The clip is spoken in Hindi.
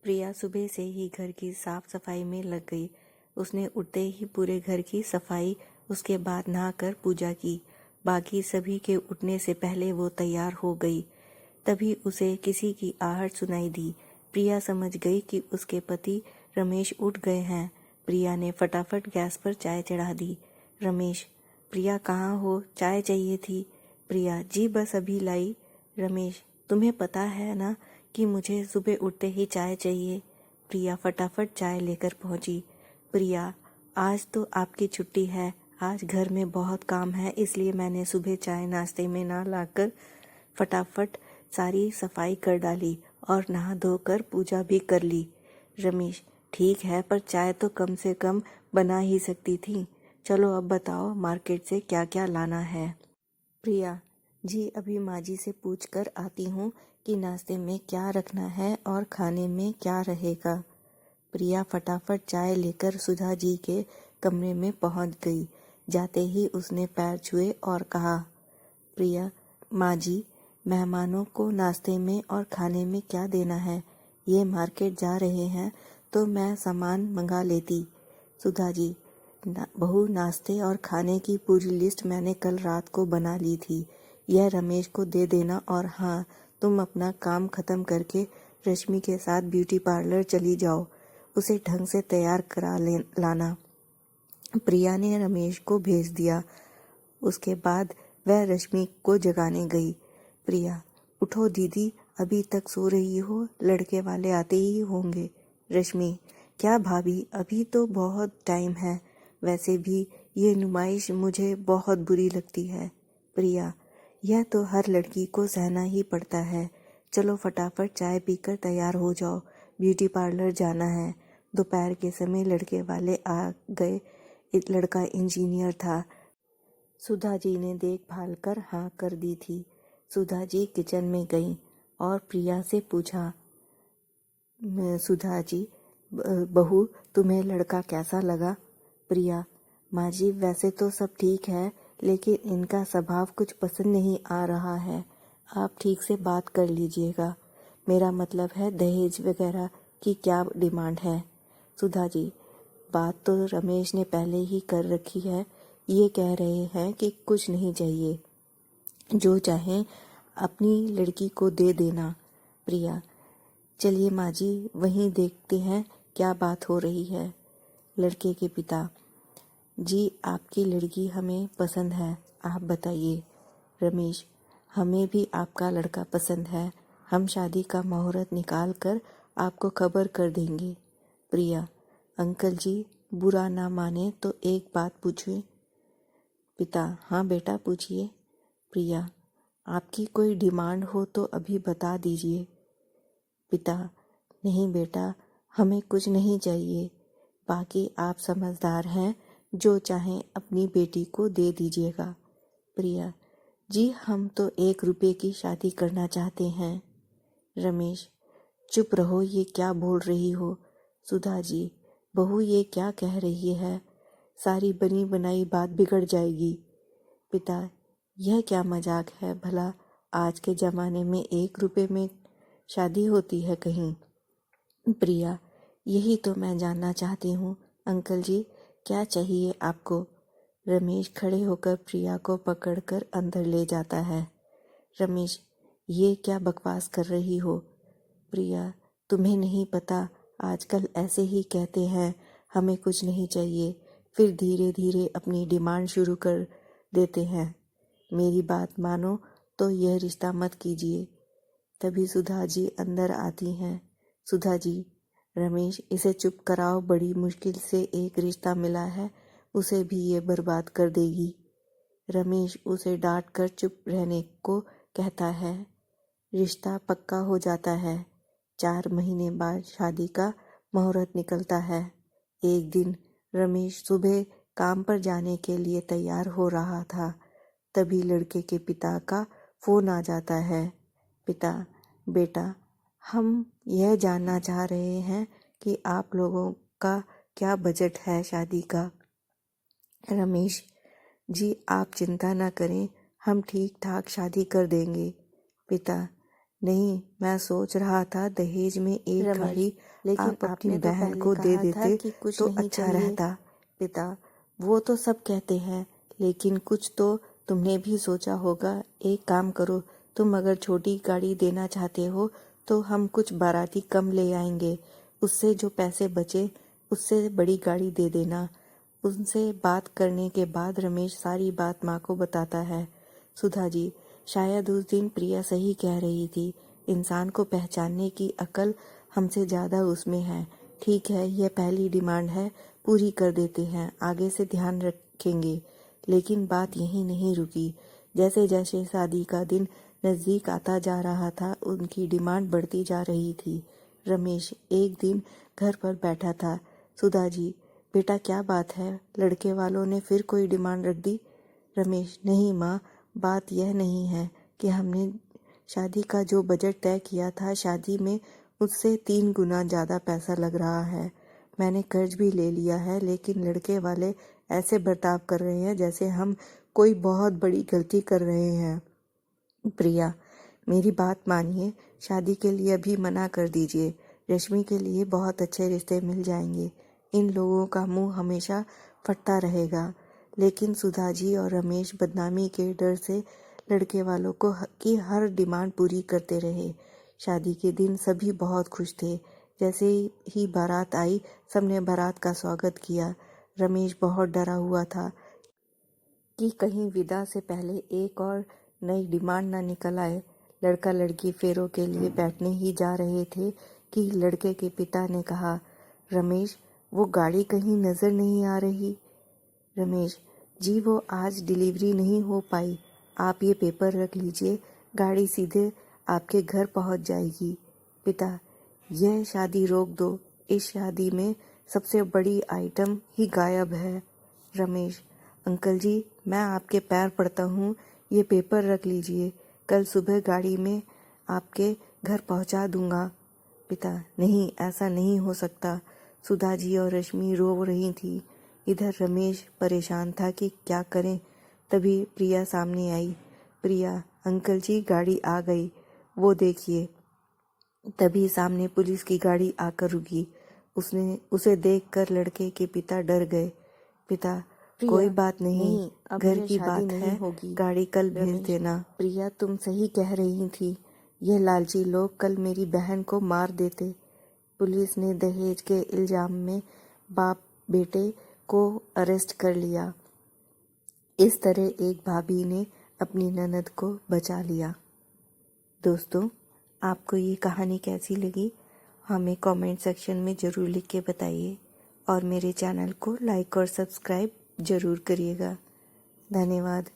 प्रिया सुबह से ही घर की साफ सफाई में लग गई। उसने उठते ही पूरे घर की सफाई, उसके बाद नहाकर पूजा की। बाकी सभी के उठने से पहले वो तैयार हो गई। तभी उसे किसी की आहट सुनाई दी। प्रिया समझ गई कि उसके पति रमेश उठ गए हैं। प्रिया ने फटाफट गैस पर चाय चढ़ा दी। रमेश: प्रिया कहाँ हो, चाय चाहिए थी। प्रिया: जी बस अभी लाई। रमेश: तुम्हें पता है ना कि मुझे सुबह उठते ही चाय चाहिए। प्रिया फटाफट चाय लेकर पहुंची। प्रिया: आज तो आपकी छुट्टी है, आज घर में बहुत काम है, इसलिए मैंने सुबह चाय नाश्ते में ना लाकर फटाफट सारी सफाई कर डाली और नहा धोकर पूजा भी कर ली। रमेश: ठीक है, पर चाय तो कम से कम बना ही सकती थी। चलो अब बताओ मार्केट से क्या क्या लाना है। प्रिया: जी अभी माँ जी से पूछ कर आती हूँ कि नाश्ते में क्या रखना है और खाने में क्या रहेगा। प्रिया फटाफट चाय लेकर सुधा जी के कमरे में पहुँच गई। जाते ही उसने पैर छुए और कहा: प्रिया: माँ जी, मेहमानों को नाश्ते में और खाने में क्या देना है? ये मार्केट जा रहे हैं तो मैं सामान मंगा लेती। सुधा जी: बहू, नाश्ते और खाने की पूरी लिस्ट मैंने कल रात को बना ली थी। यह रमेश को दे देना और हाँ, तुम अपना काम खत्म करके रश्मि के साथ ब्यूटी पार्लर चली जाओ, उसे ढंग से तैयार करा लाना। प्रिया ने रमेश को भेज दिया। उसके बाद वह रश्मि को जगाने गई। प्रिया: उठो दीदी, अभी तक सो रही हो, लड़के वाले आते ही होंगे। रश्मि: क्या भाभी, अभी तो बहुत टाइम है, वैसे भी ये नुमाइश मुझे बहुत बुरी लगती है। प्रिया: यह तो हर लड़की को सहना ही पड़ता है। चलो फटाफट चाय पीकर तैयार हो जाओ, ब्यूटी पार्लर जाना है। दोपहर के समय लड़के वाले आ गए। एक लड़का इंजीनियर था। सुधा जी ने देखभाल कर हाँ कर दी थी। सुधा जी किचन में गईं और प्रिया से पूछा: सुधा जी, बहू, तुम्हें लड़का कैसा लगा? प्रिया: माँ जी, वैसे तो सब ठीक है, लेकिन इनका स्वभाव कुछ पसंद नहीं आ रहा है। आप ठीक से बात कर लीजिएगा। मेरा मतलब है दहेज वगैरह की क्या डिमांड है? सुधा जी: बात तो रमेश ने पहले ही कर रखी है। ये कह रहे हैं कि कुछ नहीं चाहिए, जो चाहें अपनी लड़की को दे देना। प्रिया: चलिए माँ जी, वहीं देखते हैं क्या बात हो रही है। लड़के के पिता: जी आपकी लड़की हमें पसंद है, आप बताइए। रमेश: हमें भी आपका लड़का पसंद है, हम शादी का मुहूर्त निकाल कर आपको खबर कर देंगे। प्रिया: अंकल जी, बुरा ना माने तो एक बात पूछूं? पिता: हाँ बेटा, पूछिए। प्रिया: आपकी कोई डिमांड हो तो अभी बता दीजिए। पिता: नहीं बेटा, हमें कुछ नहीं चाहिए, बाकी आप समझदार हैं, जो चाहें अपनी बेटी को दे दीजिएगा। प्रिया: जी हम तो 1 रुपये की शादी करना चाहते हैं। रमेश: चुप रहो, ये क्या बोल रही हो? सुधा जी: बहू ये क्या कह रही है, सारी बनी बनाई बात बिगड़ जाएगी। पिता: यह क्या मजाक है भला, आज के ज़माने में 1 रुपये में शादी होती है कहीं? प्रिया: यही तो मैं जानना चाहती हूँ अंकल जी, क्या चाहिए आपको? रमेश खड़े होकर प्रिया को पकड़कर अंदर ले जाता है। रमेश: ये क्या बकवास कर रही हो? प्रिया: तुम्हें नहीं पता, आजकल ऐसे ही कहते हैं, हमें कुछ नहीं चाहिए, फिर धीरे धीरे अपनी डिमांड शुरू कर देते हैं। मेरी बात मानो तो यह रिश्ता मत कीजिए। तभी सुधा जी अंदर आती हैं। सुधा जी: रमेश, इसे चुप कराओ, बड़ी मुश्किल से एक रिश्ता मिला है, उसे भी ये बर्बाद कर देगी। रमेश उसे डांट कर चुप रहने को कहता है। रिश्ता पक्का हो जाता है। 4 महीने बाद शादी का मुहूर्त निकलता है। एक दिन रमेश सुबह काम पर जाने के लिए तैयार हो रहा था, तभी लड़के के पिता का फोन आ जाता है। पिता: बेटा, हम यह जानना चाह रहे हैं कि आप लोगों का क्या बजट है शादी का। रमेश: जी आप चिंता न करें, हम ठीक ठाक शादी कर देंगे। पिता: नहीं, मैं सोच रहा था दहेज में एक गाड़ी लेकिन आप अपनी बहन को दे देते कि कुछ तो अच्छा रहता। पिता, वो तो सब कहते हैं, लेकिन कुछ तो तुमने भी सोचा होगा। एक काम करो, तुम अगर छोटी गाड़ी देना चाहते हो तो हम कुछ बाराती कम ले आएंगे। उससे जो पैसे बचे उससे बड़ी गाड़ी दे देना। उनसे बात करने के बाद रमेश सारी बात माँ को बताता है। सुधा जी, शायद उस दिन प्रिया सही कह रही थी। इंसान को पहचानने की अकल हमसे ज़्यादा उसमें है। ठीक है, यह पहली डिमांड है, पूरी कर देते हैं, आगे से ध्यान रखेंगे। लेकिन बात यहीं नहीं रुकी। जैसे जैसे शादी का दिन नज़दीक आता जा रहा था, उनकी डिमांड बढ़ती जा रही थी। रमेश एक दिन घर पर बैठा था। सुधा जी, बेटा क्या बात है, लड़के वालों ने फिर कोई डिमांड रख दी? रमेश, नहीं माँ, बात यह नहीं है कि हमने शादी का जो बजट तय किया था, शादी में उससे 3 गुना ज़्यादा पैसा लग रहा है। मैंने कर्ज भी ले लिया है, लेकिन लड़के वाले ऐसे बर्ताव कर रहे हैं जैसे हम कोई बहुत बड़ी गलती कर रहे हैं। प्रिया, मेरी बात मानिए, शादी के लिए अभी मना कर दीजिए। रश्मि के लिए बहुत अच्छे रिश्ते मिल जाएंगे। इन लोगों का मुंह हमेशा फटता रहेगा। लेकिन सुधा जी और रमेश बदनामी के डर से लड़के वालों की हर डिमांड पूरी करते रहे। शादी के दिन सभी बहुत खुश थे। जैसे ही बारात आई, सबने बारात का स्वागत किया। रमेश बहुत डरा हुआ था कि कहीं विदा से पहले एक और नई डिमांड ना निकल आए। लड़का लड़की फेरों के लिए बैठने ही जा रहे थे कि लड़के के पिता ने कहा, रमेश, वो गाड़ी कहीं नजर नहीं आ रही। रमेश जी, वो आज डिलीवरी नहीं हो पाई। आप ये पेपर रख लीजिए, गाड़ी सीधे आपके घर पहुंच जाएगी। पिता, यह शादी रोक दो, इस शादी में सबसे बड़ी आइटम ही गायब है। रमेश, अंकल जी, मैं आपके पैर पड़ता हूँ, ये पेपर रख लीजिए, कल सुबह गाड़ी में आपके घर पहुँचा दूंगा। पिता, नहीं, ऐसा नहीं हो सकता। सुधा जी और रश्मि रो रही थी। इधर रमेश परेशान था कि क्या करें। तभी प्रिया सामने आई। प्रिया, अंकल जी, गाड़ी आ गई, वो देखिए। तभी सामने पुलिस की गाड़ी आकर रुकी। उसे देखकर लड़के के पिता डर गए। पिता, कोई बात नहीं, घर की बात है, गाड़ी कल भेज देना। प्रिया, तुम सही कह रही थी, ये लालची लोग कल मेरी बहन को मार देते। पुलिस ने दहेज के इल्जाम में बाप बेटे को अरेस्ट कर लिया। इस तरह एक भाभी ने अपनी ननद को बचा लिया। दोस्तों, आपको ये कहानी कैसी लगी, हमें कमेंट सेक्शन में ज़रूर लिख के बताइए और मेरे चैनल को लाइक और सब्सक्राइब ज़रूर करिएगा। धन्यवाद।